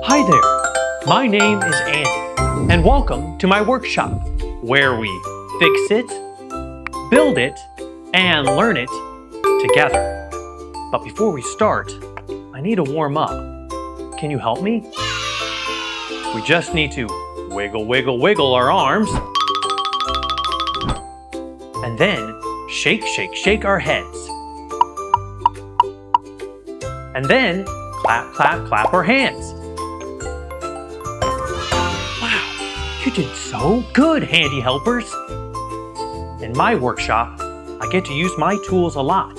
Hi there, my name is Andy, and welcome to my workshop, where we fix it, build it, and learn it together. But before we start, I need to warm up. Can you help me? We just need to wiggle, wiggle, wiggle our arms, and then shake, shake, shake our heads. And then clap, clap, clap our hands. Wow, you did so good, handy helpers. In my workshop, I get to use my tools a lot.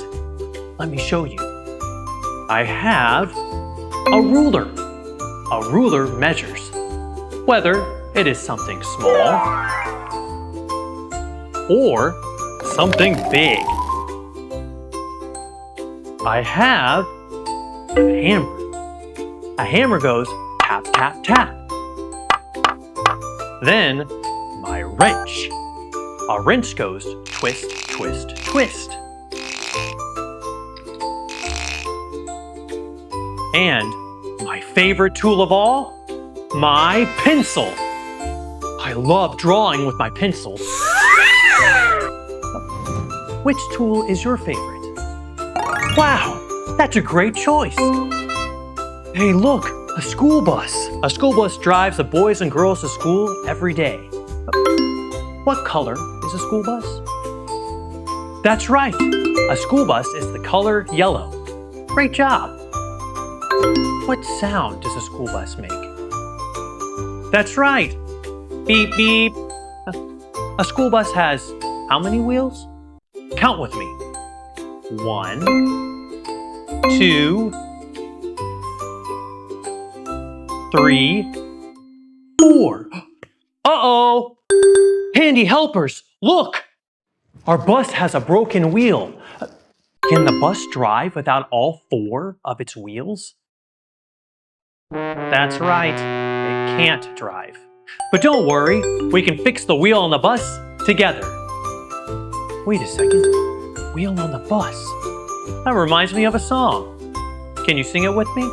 Let me show you. I have a ruler. A ruler measures whether it is something small or something big. I have a hammer. A hammer goes tap, tap, tap. Then my wrench. A wrench goes twist, twist, twist. And my favorite tool of all, my pencil. I love drawing with my pencil. Which tool is your favorite? Wow, that's a great choice. Hey, look, a school bus. A school bus drives the boys and girls to school every day. What color is a school bus? That's right, a school bus is the color yellow. Great job. What sound does a school bus make? That's right, beep, beep. A school bus has how many wheels? Count with me. 1, 2, 3, 4. Uh-oh! Handy helpers, look! Our bus has a broken wheel. Can the bus drive without all 4 of its wheels? That's right, it can't drive. But don't worry, we can fix the wheel on the bus together. Wait a second, wheel on the bus. That reminds me of a song. Can you sing it with me?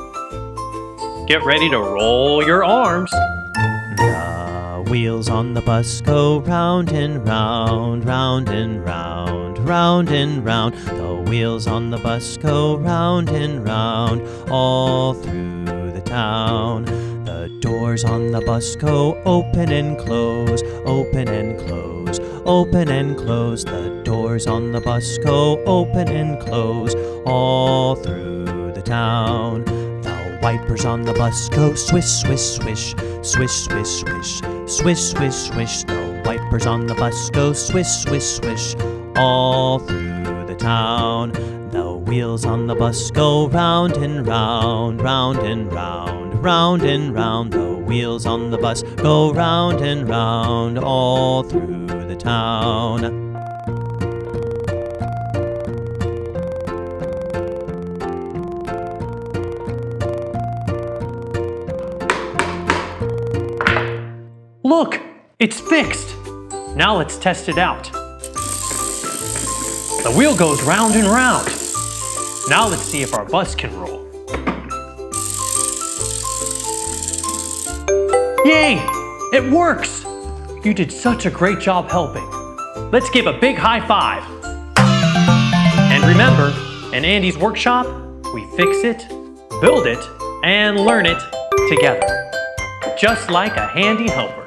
Get ready to roll your arms. The wheels on the bus go round and round, round and round, round and round. The wheels on the bus go round and round, all through the town. The doors on the bus go open and close, open and close, open and close. The doors on the bus go open and close, all through the town. The wipers on the bus go swish, swish, swish, swish, swish, swish, swish, swish, swish. The wipers on the bus go swish, swish, swish, all through the town. The wheels on the bus go round and round, round and round, round and round. The wheels on the bus go round and round, all through the town. Look, it's fixed. Now let's test it out. The wheel goes round and round. Now let's see if our bus can roll. Yay! It works! You did such a great job helping. Let's give a big high five. And remember, in Andy's workshop, we fix it, build it, and learn it together. Just like a handy helper.